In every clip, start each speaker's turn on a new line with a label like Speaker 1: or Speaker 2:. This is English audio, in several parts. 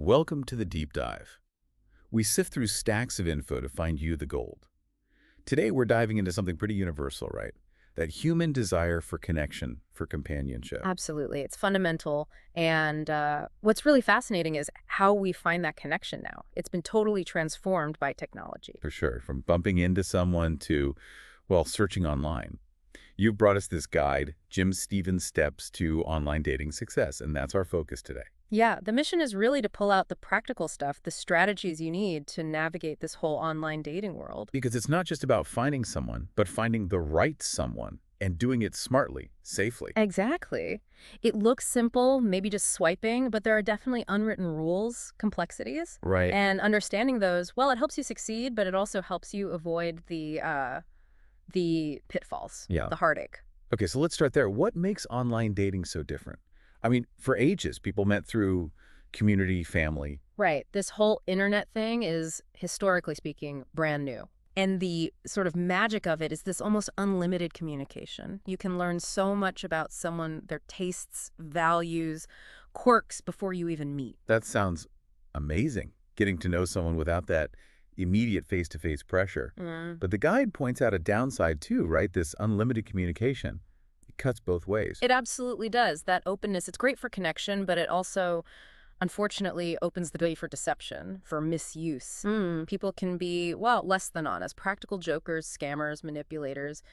Speaker 1: Welcome to the deep dive. We sift through stacks of info to find you the gold. Today we're diving into something pretty universal, right? That human desire for connection, for companionship.
Speaker 2: Absolutely. It's fundamental. And what's really fascinating is how we find that connection now. It's been totally transformed by technology.
Speaker 1: For sure, from bumping into someone to, well, searching online. You've brought us this guide, Jim Stevens' Steps to Online Dating Success, and that's our focus today.
Speaker 2: Yeah, the mission is really to pull out the practical stuff, the strategies you need to navigate this whole online dating world.
Speaker 1: Because it's not just about finding someone, but finding the right someone and doing it smartly, safely.
Speaker 2: Exactly. It looks simple, maybe just swiping, but there are definitely unwritten rules, complexities.
Speaker 1: Right.
Speaker 2: And understanding those, well, it helps you succeed, but it also helps you avoid the pitfalls,
Speaker 1: Yeah.
Speaker 2: the heartache.
Speaker 1: Okay, so let's start there. What makes online dating so different? I mean, for ages, people met through community, family.
Speaker 2: Right. This whole internet thing is, historically speaking, brand new. And the sort of magic of it is this almost unlimited communication. You can learn so much about someone, their tastes, values, quirks before you even meet.
Speaker 1: That sounds amazing, getting to know someone without that immediate face-to-face pressure. But the guide points out a downside too, right? This unlimited communication. It cuts both ways.
Speaker 2: It absolutely does. That openness, it's great for connection, but it also, unfortunately, opens the door for deception, for misuse. People can be, well, less than honest. Practical jokers, scammers, manipulators,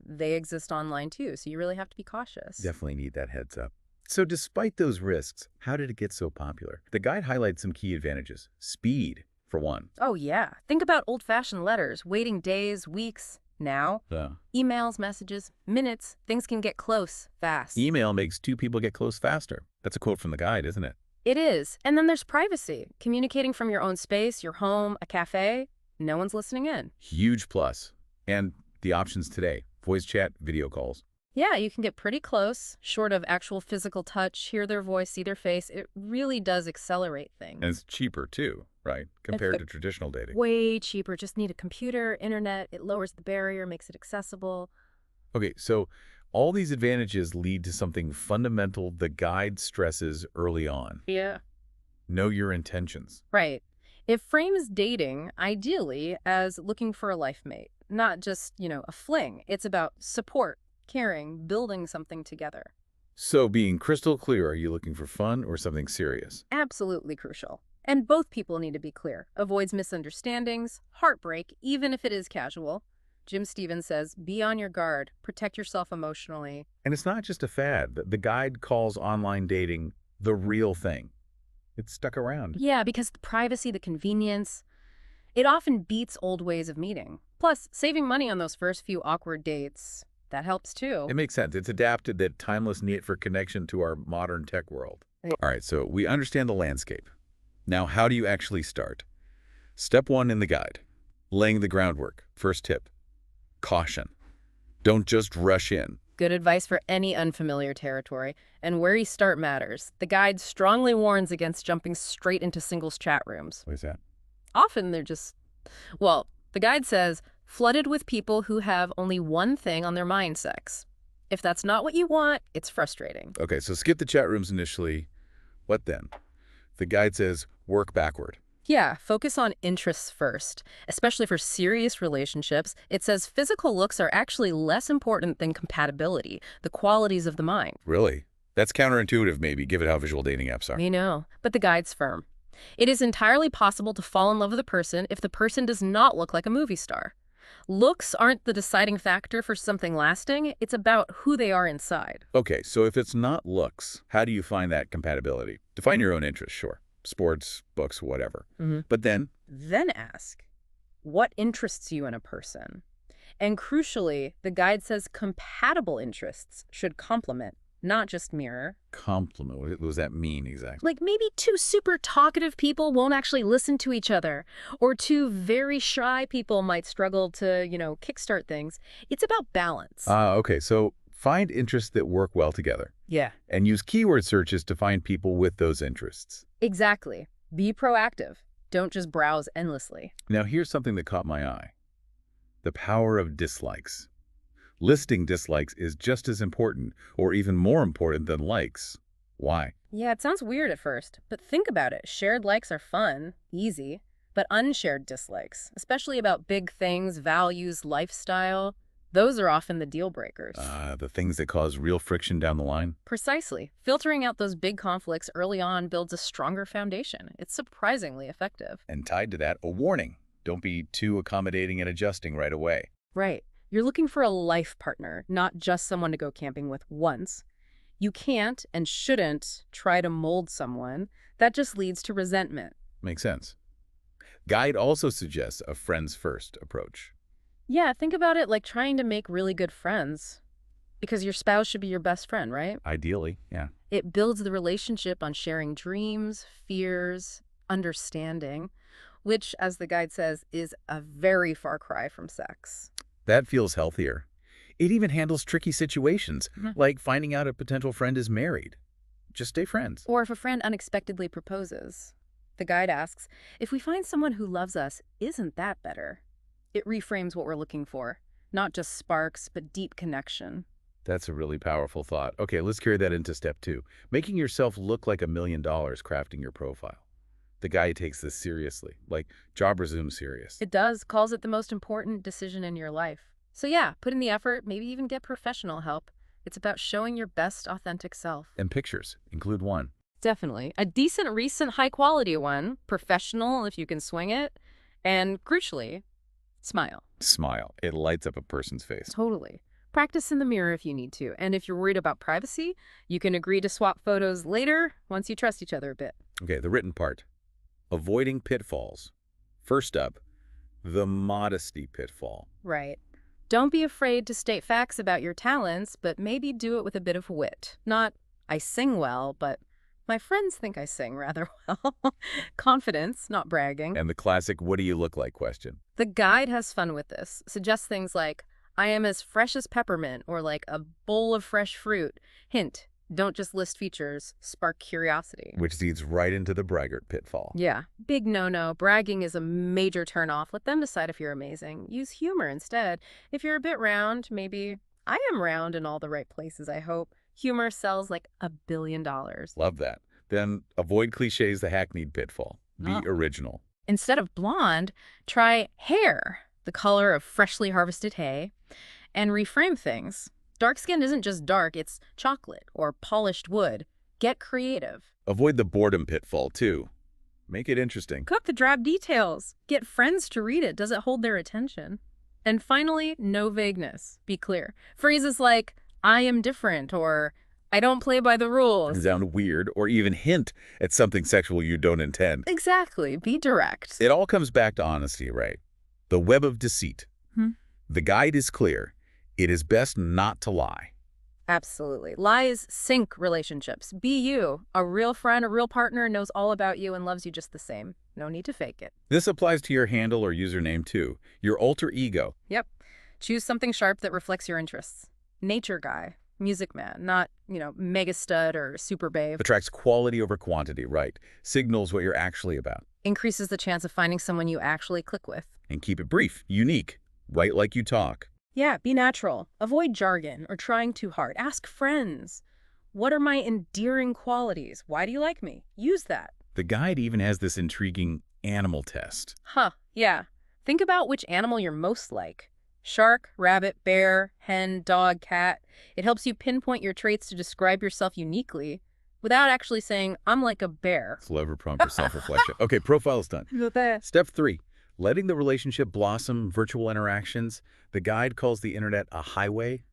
Speaker 2: they exist online too, so you really have to be cautious.
Speaker 1: Definitely need that heads up. So despite those risks, how did it get so popular? The guide highlights some key advantages. Speed, for one.
Speaker 2: Oh, yeah. Think about old-fashioned letters, waiting days, weeks. Now, emails, messages, minutes, things can get close fast.
Speaker 1: Email makes two people get close faster. That's a quote from the guide, isn't it?
Speaker 2: It is. And then there's privacy. Communicating from your own space, your home, a cafe, no one's listening in.
Speaker 1: Huge plus. And the options today, voice chat, video calls.
Speaker 2: Yeah, you can get pretty close, short of actual physical touch, hear their voice, see their face. It really does accelerate things.
Speaker 1: And it's cheaper too, right? Compared to traditional dating.
Speaker 2: Way cheaper. Just need a computer, internet. It lowers the barrier, makes it accessible.
Speaker 1: Okay, so all these advantages lead to something fundamental the guide stresses early on.
Speaker 2: Yeah.
Speaker 1: Know your intentions.
Speaker 2: Right. It frames dating, ideally, as looking for a life mate, not just, a fling. It's about support, caring, building something together.
Speaker 1: So being crystal clear, are you looking for fun or something serious?
Speaker 2: Absolutely crucial. And both people need to be clear. Avoids misunderstandings, heartbreak, even if it is casual. Jim Stevens says, be on your guard, protect yourself emotionally.
Speaker 1: And it's not just a fad. The guide calls online dating the real thing. It's stuck around.
Speaker 2: Yeah, because the privacy, the convenience, it often beats old ways of meeting. Plus, saving money on those first few awkward dates, that helps too.
Speaker 1: It makes sense. It's adapted that timeless need for connection to our modern tech world. All right, so we understand the landscape. Now, how do you actually start? Step 1 in the guide, laying the groundwork. First tip, caution. Don't just rush in.
Speaker 2: Good advice for any unfamiliar territory. And where you start matters. The guide strongly warns against jumping straight into singles chat rooms.
Speaker 1: What is that?
Speaker 2: Often they're just, well, the guide says, flooded with people who have only one thing on their mind, sex. If that's not what you want, it's frustrating.
Speaker 1: Okay, so skip the chat rooms initially. What then? The guide says work backward.
Speaker 2: Yeah, focus on interests first, especially for serious relationships. It says physical looks are actually less important than compatibility, the qualities of the mind.
Speaker 1: Really? That's counterintuitive maybe, given how visual dating apps are.
Speaker 2: We know, but the guide's firm. It is entirely possible to fall in love with a person if the person does not look like a movie star. Looks aren't the deciding factor for something lasting. It's about who they are inside.
Speaker 1: Okay, so if it's not looks, how do you find that compatibility? Define your own interests, sure. Sports, books, whatever. But then
Speaker 2: ask, what interests you in a person? And crucially, the guide says compatible interests should complement, not just mirror.
Speaker 1: complement. What does that mean exactly?
Speaker 2: Like maybe two super talkative people won't actually listen to each other, or two very shy people might struggle to, kickstart things. It's about balance.
Speaker 1: Okay, so find interests that work well together.
Speaker 2: Yeah.
Speaker 1: And use keyword searches to find people with those interests.
Speaker 2: Exactly. Be proactive. Don't just browse endlessly.
Speaker 1: Now here's something that caught my eye. The power of dislikes. Listing dislikes is just as important, or even more important than likes. Why?
Speaker 2: Yeah, it sounds weird at first, but think about it. Shared likes are fun, easy, but unshared dislikes, especially about big things, values, lifestyle, those are often the deal breakers.
Speaker 1: The things that cause real friction down the line?
Speaker 2: Precisely. Filtering out those big conflicts early on builds a stronger foundation. It's surprisingly effective.
Speaker 1: And tied to that, a warning. Don't be too accommodating and adjusting right away.
Speaker 2: Right. You're looking for a life partner, not just someone to go camping with once. You can't and shouldn't try to mold someone. That just leads to resentment.
Speaker 1: Makes sense. Guide also suggests a friends first approach.
Speaker 2: Yeah, think about it like trying to make really good friends. Because your spouse should be your best friend, right?
Speaker 1: Ideally, yeah.
Speaker 2: It builds the relationship on sharing dreams, fears, understanding, which, as the guide says, is a very far cry from sex.
Speaker 1: That feels healthier. It even handles tricky situations, like finding out a potential friend is married. Just stay friends.
Speaker 2: Or if a friend unexpectedly proposes. The guide asks, if we find someone who loves us, isn't that better? It reframes what we're looking for. Not just sparks, but deep connection.
Speaker 1: That's a really powerful thought. Okay, let's carry that into step 2. Making yourself look like $1 million crafting your profile. The guy takes this seriously, like job resume serious.
Speaker 2: It does, calls it the most important decision in your life. So yeah, put in the effort, maybe even get professional help. It's about showing your best authentic self.
Speaker 1: And pictures. Include one.
Speaker 2: Definitely. A decent, recent, high-quality one, professional if you can swing it, and crucially, smile.
Speaker 1: Smile. It lights up a person's face.
Speaker 2: Totally. Practice in the mirror if you need to, and if you're worried about privacy, you can agree to swap photos later once you trust each other a bit.
Speaker 1: Okay, the written part. Avoiding pitfalls. First up, the modesty pitfall.
Speaker 2: Right. Don't be afraid to state facts about your talents, but maybe do it with a bit of wit. Not, I sing well, but my friends think I sing rather well. Confidence, not bragging.
Speaker 1: And the classic, what do you look like question.
Speaker 2: The guide has fun with this. Suggests things like, I am as fresh as peppermint, or like a bowl of fresh fruit. Hint, don't just list features, spark curiosity.
Speaker 1: Which leads right into the braggart pitfall.
Speaker 2: Yeah, big no-no. Bragging is a major turnoff. Let them decide if you're amazing. Use humor instead. If you're a bit round, maybe, I am round in all the right places, I hope. Humor sells like $1 billion.
Speaker 1: Love that. Then avoid cliches, the hackneyed pitfall. Be original.
Speaker 2: Instead of blonde, try hair, the color of freshly harvested hay, and reframe things. Dark skin isn't just dark, it's chocolate or polished wood. Get creative.
Speaker 1: Avoid the boredom pitfall, too. Make it interesting.
Speaker 2: Cook the drab details. Get friends to read it. Does it hold their attention? And finally, no vagueness. Be clear. Phrases like, I am different, or I don't play by the rules.
Speaker 1: Sound weird, or even hint at something sexual you don't intend.
Speaker 2: Exactly. Be direct.
Speaker 1: It all comes back to honesty, right? The web of deceit. The guide is clear. It is best not to lie.
Speaker 2: Absolutely. Lies sink relationships. Be you. A real friend, a real partner knows all about you and loves you just the same. No need to fake it.
Speaker 1: This applies to your handle or username too. Your alter ego.
Speaker 2: Yep. Choose something sharp that reflects your interests. Nature guy. Music man. Not, mega stud or super babe.
Speaker 1: Attracts quality over quantity, right? Signals what you're actually about.
Speaker 2: Increases the chance of finding someone you actually click with.
Speaker 1: And keep it brief, unique. Write like you talk.
Speaker 2: Yeah, be natural. Avoid jargon or trying too hard. Ask friends. What are my endearing qualities? Why do you like me? Use that.
Speaker 1: The guide even has this intriguing animal test.
Speaker 2: Yeah. Think about which animal you're most like. Shark, rabbit, bear, hen, dog, cat. It helps you pinpoint your traits to describe yourself uniquely without actually saying, I'm like a bear.
Speaker 1: Clever prompt for self-reflection. Okay, profile's done. Step 3. Letting the relationship blossom, virtual interactions. The guide calls the internet a highway.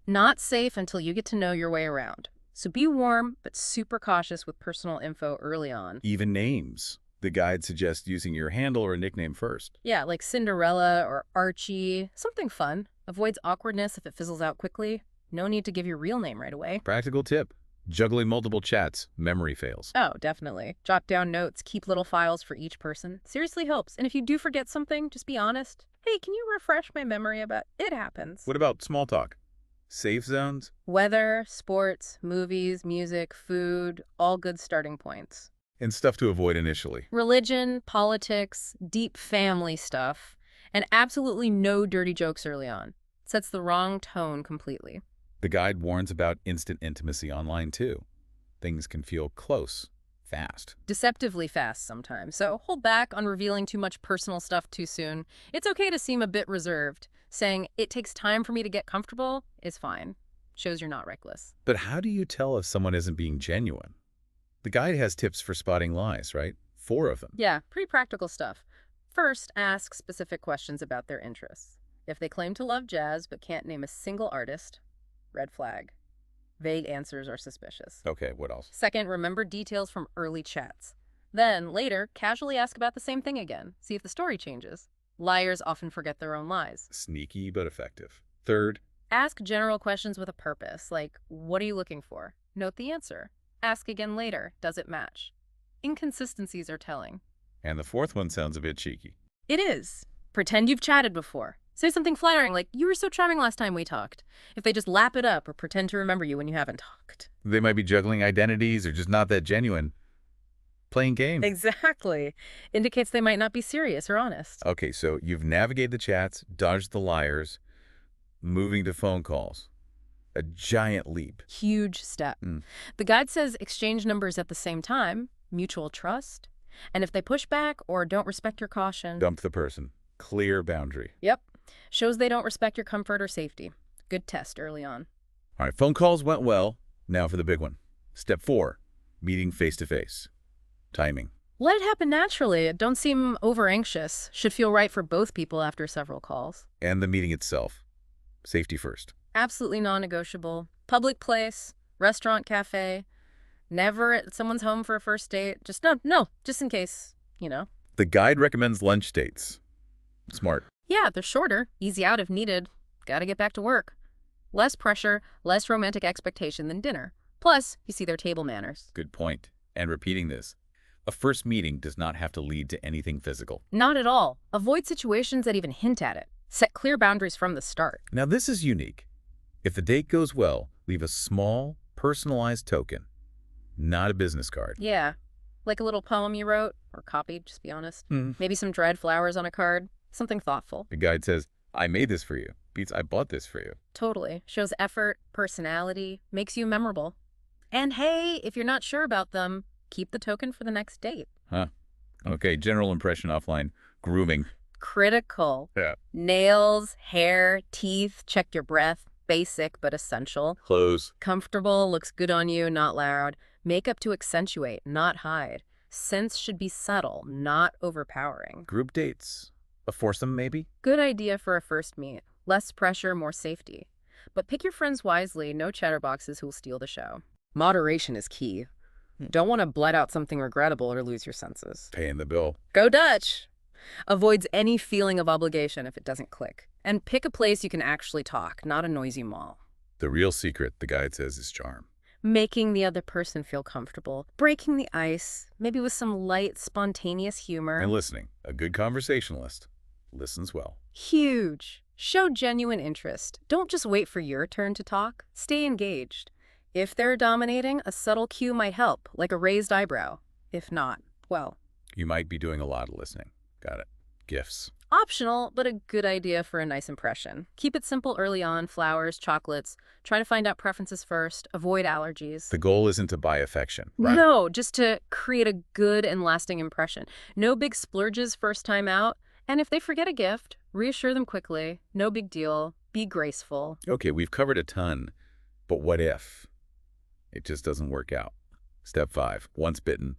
Speaker 2: Not safe until you get to know your way around. So be warm, but super cautious with personal info early on.
Speaker 1: Even names. The guide suggests using your handle or a nickname first.
Speaker 2: Yeah, like Cinderella or Archie. Something fun. Avoids awkwardness if it fizzles out quickly. No need to give your real name right away.
Speaker 1: Practical tip. Juggling multiple chats. Memory fails.
Speaker 2: Oh, definitely. Jot down notes. Keep little files for each person. Seriously helps. And if you do forget something, just be honest. Hey, can you refresh my memory about it? Happens.
Speaker 1: What about small talk? Safe zones?
Speaker 2: Weather, sports, movies, music, food, all good starting points.
Speaker 1: And stuff to avoid initially.
Speaker 2: Religion, politics, deep family stuff, and absolutely no dirty jokes early on. Sets the wrong tone completely.
Speaker 1: The guide warns about instant intimacy online too. things can feel close, fast.
Speaker 2: Deceptively fast sometimes, so hold back on revealing too much personal stuff too soon. It's okay to seem a bit reserved. Saying, "it takes time for me to get comfortable," is fine. Shows you're not reckless.
Speaker 1: But how do you tell if someone isn't being genuine? The guide has tips for spotting lies, right? 4 of them.
Speaker 2: Yeah, pretty practical stuff. First, ask specific questions about their interests. If they claim to love jazz but can't name a single artist, red flag. Vague answers are suspicious.
Speaker 1: Okay, what else?
Speaker 2: Second, remember details from early chats. Then, later, casually ask about the same thing again. See if the story changes. Liars often forget their own lies.
Speaker 1: Sneaky but effective. Third,
Speaker 2: Ask general questions with a purpose, like, what are you looking for? Note the answer. Ask again later. Does it match? Inconsistencies are telling.
Speaker 1: and the 4th one sounds a bit cheeky.
Speaker 2: It is. Pretend you've chatted before. Say something flattering like, "you were so charming last time we talked." If they just lap it up or pretend to remember you when you haven't talked.
Speaker 1: They might be juggling identities or just not that genuine. Playing games.
Speaker 2: Exactly. Indicates they might not be serious or honest.
Speaker 1: Okay, so you've navigated the chats, dodged the liars, moving to phone calls. A giant leap.
Speaker 2: Huge step. The guide says exchange numbers at the same time, mutual trust, and if they push back or don't respect your caution.
Speaker 1: Dump the person. Clear boundary.
Speaker 2: Yep. Shows they don't respect your comfort or safety. Good test early on.
Speaker 1: All right, phone calls went well. Now for the big one. Step 4, meeting face-to-face. Timing.
Speaker 2: Let it happen naturally. Don't seem over-anxious. Should feel right for both people after several calls.
Speaker 1: And the meeting itself. Safety first.
Speaker 2: Absolutely non-negotiable. Public place, restaurant, cafe. Never at someone's home for a first date. Just no, just in case, you know.
Speaker 1: The guide recommends lunch dates. Smart.
Speaker 2: Yeah, they're shorter, easy out if needed. Gotta get back to work. Less pressure, less romantic expectation than dinner. Plus, you see their table manners.
Speaker 1: Good point. And repeating this. A first meeting does not have to lead to anything physical.
Speaker 2: Not at all. Avoid situations that even hint at it. Set clear boundaries from the start.
Speaker 1: Now this is unique. If the date goes well, leave a small, personalized token. Not a business card.
Speaker 2: Yeah, like a little poem you wrote, or copied, just be honest. Maybe some dried flowers on a card. Something thoughtful.
Speaker 1: The guide says, "I made this for you." Beats, "I bought this for you."
Speaker 2: Totally. Shows effort, personality, makes you memorable. And hey, if you're not sure about them, keep the token for the next date.
Speaker 1: Huh. Okay, general impression offline. Grooming.
Speaker 2: Critical.
Speaker 1: Yeah.
Speaker 2: Nails, hair, teeth, check your breath. Basic but essential.
Speaker 1: Clothes.
Speaker 2: Comfortable, looks good on you, not loud. Makeup to accentuate, not hide. Scents should be subtle, not overpowering.
Speaker 1: Group dates. A foursome, maybe?
Speaker 2: Good idea for a first meet. Less pressure, more safety. But pick your friends wisely, no chatterboxes who'll steal the show. Moderation is key. Don't want to blurt out something regrettable or lose your senses.
Speaker 1: Paying the bill.
Speaker 2: Go Dutch! Avoids any feeling of obligation if it doesn't click. And pick a place you can actually talk, not a noisy mall.
Speaker 1: The real secret, the guide says, is charm.
Speaker 2: Making the other person feel comfortable. Breaking the ice, maybe with some light, spontaneous humor.
Speaker 1: And listening. A good conversationalist listens well.
Speaker 2: Huge. Show genuine interest. Don't just wait for your turn to talk. Stay engaged. If they're dominating, a subtle cue might help, like a raised eyebrow. If not, well.
Speaker 1: You might be doing a lot of listening. Got it. Gifts.
Speaker 2: Optional, but a good idea for a nice impression. Keep it simple early on, flowers, chocolates. Try to find out preferences first. Avoid allergies.
Speaker 1: The goal isn't to buy affection, right?
Speaker 2: No, just to create a good and lasting impression. No big splurges first time out. And if they forget a gift, reassure them quickly. No big deal. Be graceful.
Speaker 1: Okay, we've covered a ton, but what if it just doesn't work out? Step 5, once bitten,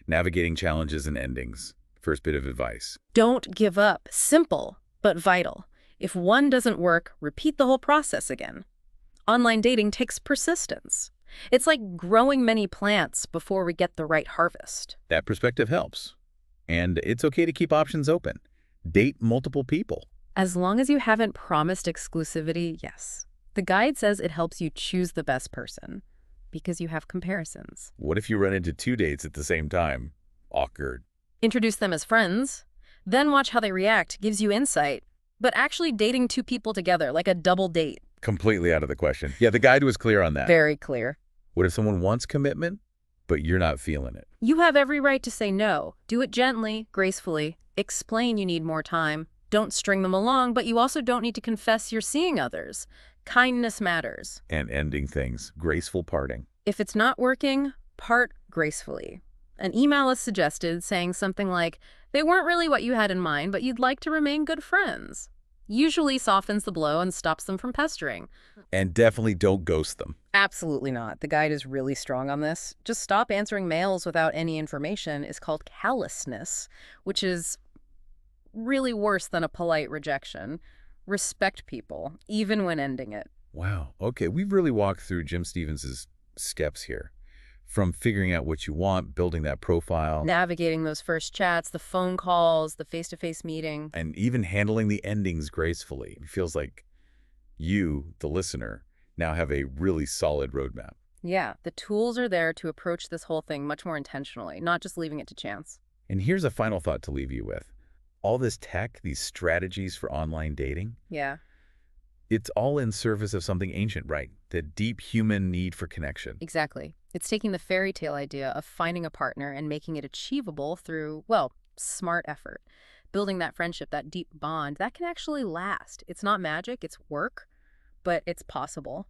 Speaker 1: navigating challenges and endings. First bit of advice.
Speaker 2: Don't give up. Simple, but vital. If one doesn't work, repeat the whole process again. Online dating takes persistence. It's like growing many plants before we get the right harvest.
Speaker 1: That perspective helps. And it's okay to keep options open. Date multiple people.
Speaker 2: As long as you haven't promised exclusivity, yes. The guide says it helps you choose the best person because you have comparisons.
Speaker 1: What if you run into 2 dates at the same time? Awkward.
Speaker 2: Introduce them as friends, then watch how they react, gives you insight. But actually dating 2 people together, like a double date.
Speaker 1: Completely out of the question. Yeah, the guide was clear on that.
Speaker 2: Very clear.
Speaker 1: What if someone wants commitment, but you're not feeling it?
Speaker 2: You have every right to say no. Do it gently, gracefully. Explain you need more time. Don't string them along, but you also don't need to confess you're seeing others. Kindness matters.
Speaker 1: And ending things. Graceful parting.
Speaker 2: If it's not working, Part gracefully. An email is suggested saying something like, they weren't really what you had in mind, but you'd like to remain good friends. Usually softens the blow and stops them from pestering.
Speaker 1: And definitely don't ghost them.
Speaker 2: Absolutely not. The guide is really strong on this. Just stop answering mails without any information is called callousness, which is really worse than a polite rejection. Respect people, even when ending it.
Speaker 1: Wow. Okay, we've really walked through Jim Stevens's steps here. From figuring out what you want, building that profile,
Speaker 2: Navigating those first chats, the phone calls, the face-to-face meeting.
Speaker 1: and even handling the endings gracefully. It feels like you, the listener, now have a really solid roadmap.
Speaker 2: Yeah, the tools are there to approach this whole thing much more intentionally, not just leaving it to chance.
Speaker 1: And here's a final thought to leave you with. All this tech, these strategies for online dating,
Speaker 2: Yeah.
Speaker 1: it's all in service of something ancient, right? The deep human need for connection.
Speaker 2: Exactly. It's taking the fairy tale idea of finding a partner and making it achievable through, well, smart effort. Building that friendship, that deep bond, that can actually last. It's not magic, it's work, but it's possible.